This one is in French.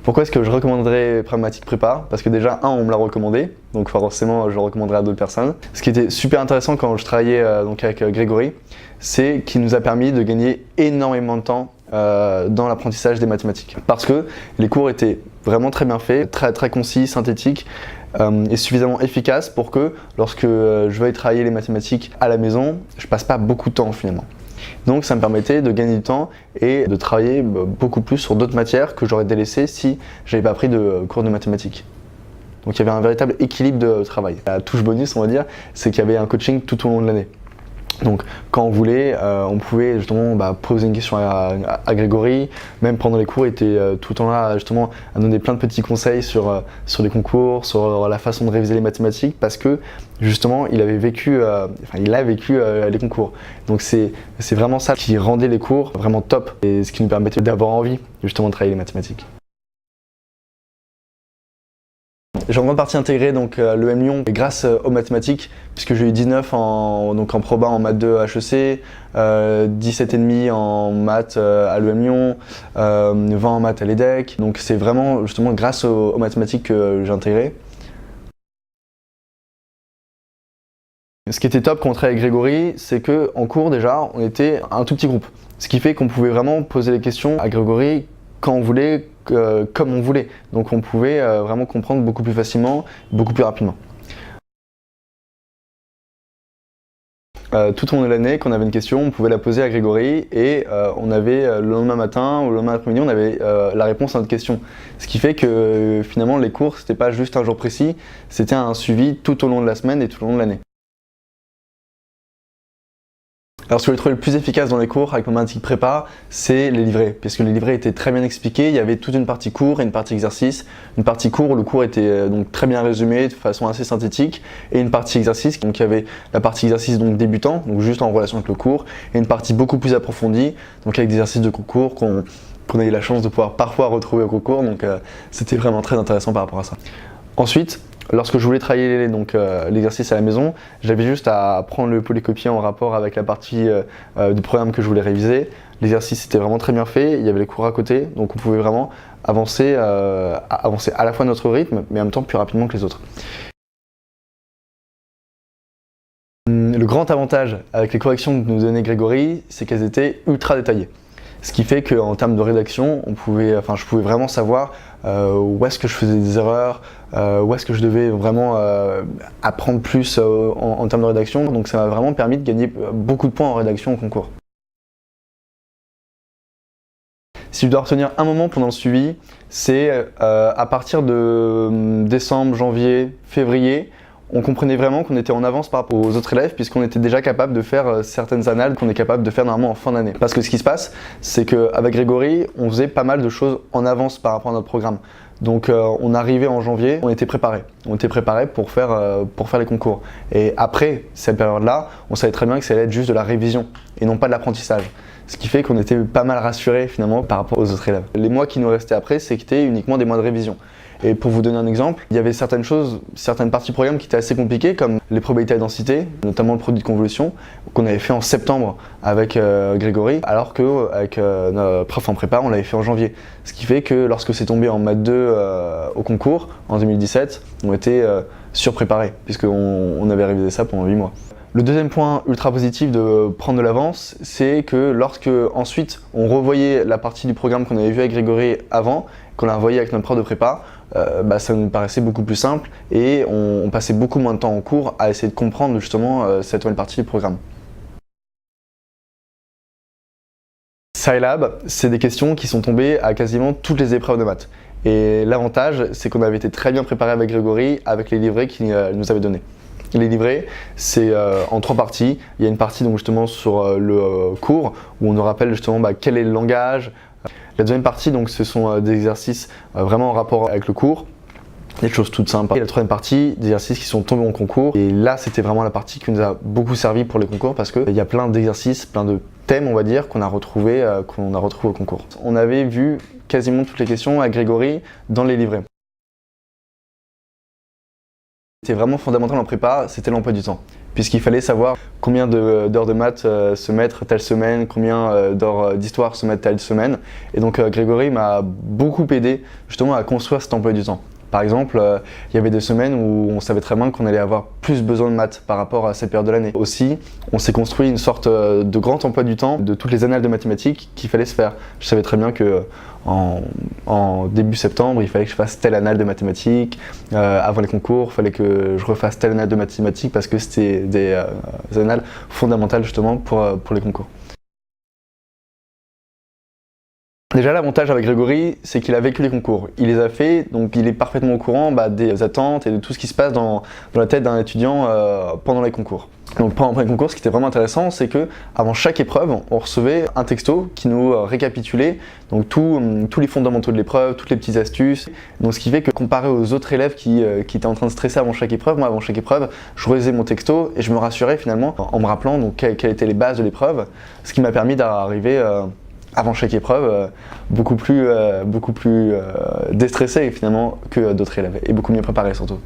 Pourquoi est-ce que je recommanderais Pragmatique Prépa? Parce que déjà, on me l'a recommandé, donc forcément je le recommanderais à d'autres personnes. Ce qui était super intéressant quand je travaillais donc avec Grégory, c'est qu'il nous a permis de gagner énormément de temps dans l'apprentissage des mathématiques. Parce que les cours étaient vraiment très bien faits, très concis, synthétiques, et suffisamment efficaces pour que lorsque je veuille travailler les mathématiques à la maison, je passe pas beaucoup de temps finalement. Donc ça me permettait de gagner du temps et de travailler beaucoup plus sur d'autres matières que j'aurais délaissées si j'avais pas pris de cours de mathématiques. Donc il y avait un véritable équilibre de travail. La touche bonus, on va dire, c'est qu'il y avait un coaching tout au long de l'année. Donc quand on voulait, on pouvait justement poser une question à Grégory, même pendant les cours, il était tout le temps là justement à donner plein de petits conseils sur les concours, sur la façon de réviser les mathématiques, parce que justement il a vécu les concours. Donc c'est vraiment ça qui rendait les cours vraiment top et ce qui nous permettait d'avoir envie justement de travailler les mathématiques. J'ai en grande partie intégré donc, l'EM Lyon grâce aux mathématiques, puisque j'ai eu 19 en proba en maths 2 HEC, 17,5 en maths à l'EM Lyon, 20 en maths à l'EDEC. Donc c'est vraiment justement grâce aux mathématiques que j'ai intégré. Ce qui était top quand on travaillait avec Grégory, c'est qu'en cours déjà, on était un tout petit groupe. Ce qui fait qu'on pouvait vraiment poser les questions à Grégory quand on voulait, comme on voulait. Donc on pouvait vraiment comprendre beaucoup plus facilement, beaucoup plus rapidement. Tout au long de l'année, quand on avait une question, on pouvait la poser à Grégory et on avait le lendemain matin ou le lendemain après-midi, on avait la réponse à notre question. Ce qui fait que finalement les cours, c'était pas juste un jour précis, c'était un suivi tout au long de la semaine et tout au long de l'année. Alors ce que j'ai trouvé le plus efficace dans les cours avec Pragmatique Prépa, c'est les livrets, puisque les livrets étaient très bien expliqués, il y avait toute une partie cours et une partie exercice. Une partie cours où le cours était donc très bien résumé de façon assez synthétique, et une partie exercice, donc il y avait la partie exercice donc débutant, donc juste en relation avec le cours, et une partie beaucoup plus approfondie, donc avec des exercices de concours qu'on a eu la chance de pouvoir parfois retrouver au concours, donc c'était vraiment très intéressant par rapport à ça. Ensuite, lorsque je voulais travailler l'exercice à la maison, j'avais juste à prendre le polycopier en rapport avec la partie du programme que je voulais réviser. L'exercice était vraiment très bien fait, il y avait les cours à côté, donc on pouvait vraiment avancer à la fois à notre rythme, mais en même temps plus rapidement que les autres. Le grand avantage avec les corrections que nous donnait Grégory, c'est qu'elles étaient ultra détaillées. Ce qui fait qu'en termes de rédaction, je pouvais vraiment savoir où est-ce que je faisais des erreurs, où est-ce que je devais vraiment apprendre plus en termes de rédaction. Donc ça m'a vraiment permis de gagner beaucoup de points en rédaction au concours. Si je dois retenir un moment pendant le suivi, c'est à partir de décembre, janvier, février, on comprenait vraiment qu'on était en avance par rapport aux autres élèves puisqu'on était déjà capable de faire certaines annales qu'on est capable de faire normalement en fin d'année. Parce que ce qui se passe, c'est qu'avec Grégory, on faisait pas mal de choses en avance par rapport à notre programme. Donc on arrivait en janvier, on était préparé. On était préparé pour faire les concours. Et après cette période-là, on savait très bien que ça allait être juste de la révision et non pas de l'apprentissage. Ce qui fait qu'on était pas mal rassurés finalement par rapport aux autres élèves. Les mois qui nous restaient après, c'était uniquement des mois de révision. Et pour vous donner un exemple, il y avait certaines parties du programme qui étaient assez compliquées, comme les probabilités à densité, notamment le produit de convolution, qu'on avait fait en septembre avec Grégory, alors qu'avec notre prof en prépa, on l'avait fait en janvier. Ce qui fait que lorsque c'est tombé en maths 2 au concours, en 2017, on était surpréparés, puisqu'on avait révisé ça pendant 8 mois. Le deuxième point ultra positif de prendre de l'avance, c'est que lorsque ensuite on revoyait la partie du programme qu'on avait vu avec Grégory avant, qu'on la revoyait avec notre prof de prépa, ça nous paraissait beaucoup plus simple et on passait beaucoup moins de temps en cours à essayer de comprendre justement cette nouvelle partie du programme. Scilab, c'est des questions qui sont tombées à quasiment toutes les épreuves de maths. Et l'avantage, c'est qu'on avait été très bien préparé avec Grégory, avec les livrets qu'il nous avait donnés. Les livrets, c'est en 3 parties. Il y a une partie donc justement sur le cours où on nous rappelle justement quel est le langage. La deuxième partie, donc, ce sont des exercices vraiment en rapport avec le cours, des choses toutes simples. Et la troisième partie, des exercices qui sont tombés en concours. Et là, c'était vraiment la partie qui nous a beaucoup servi pour les concours parce qu'il y a plein d'exercices, plein de thèmes, on va dire, qu'on a retrouvés au concours. On avait vu quasiment toutes les questions à Grégory dans les livrets. Ce qui était vraiment fondamental en prépa, c'était l'emploi du temps. puisqu'il fallait savoir combien d'heures de maths se mettre telle semaine, combien d'heures d'histoire se mettre telle semaine. Et donc Grégory m'a beaucoup aidé justement à construire cet emploi du temps. Par exemple, il y avait des semaines où on savait très bien qu'on allait avoir plus besoin de maths par rapport à cette période de l'année. Aussi, on s'est construit une sorte de grand emploi du temps de toutes les annales de mathématiques qu'il fallait se faire. Je savais très bien que en début septembre, il fallait que je fasse telle annale de mathématiques. Avant les concours, il fallait que je refasse telle annale de mathématiques parce que c'était des annales fondamentales justement pour les concours. Déjà, l'avantage avec Grégory, c'est qu'il a vécu les concours. Il les a fait, donc il est parfaitement au courant des attentes et de tout ce qui se passe dans la tête d'un étudiant pendant les concours. Donc pendant les concours, ce qui était vraiment intéressant, c'est que avant chaque épreuve, on recevait un texto qui nous récapitulait donc tous les fondamentaux de l'épreuve, toutes les petites astuces. Donc ce qui fait que comparé aux autres élèves qui étaient en train de stresser avant chaque épreuve, moi avant chaque épreuve, je relisais mon texto et je me rassurais finalement en me rappelant donc quelles étaient les bases de l'épreuve, ce qui m'a permis d'arriver avant chaque épreuve, beaucoup plus déstressé finalement que d'autres élèves et beaucoup mieux préparé surtout.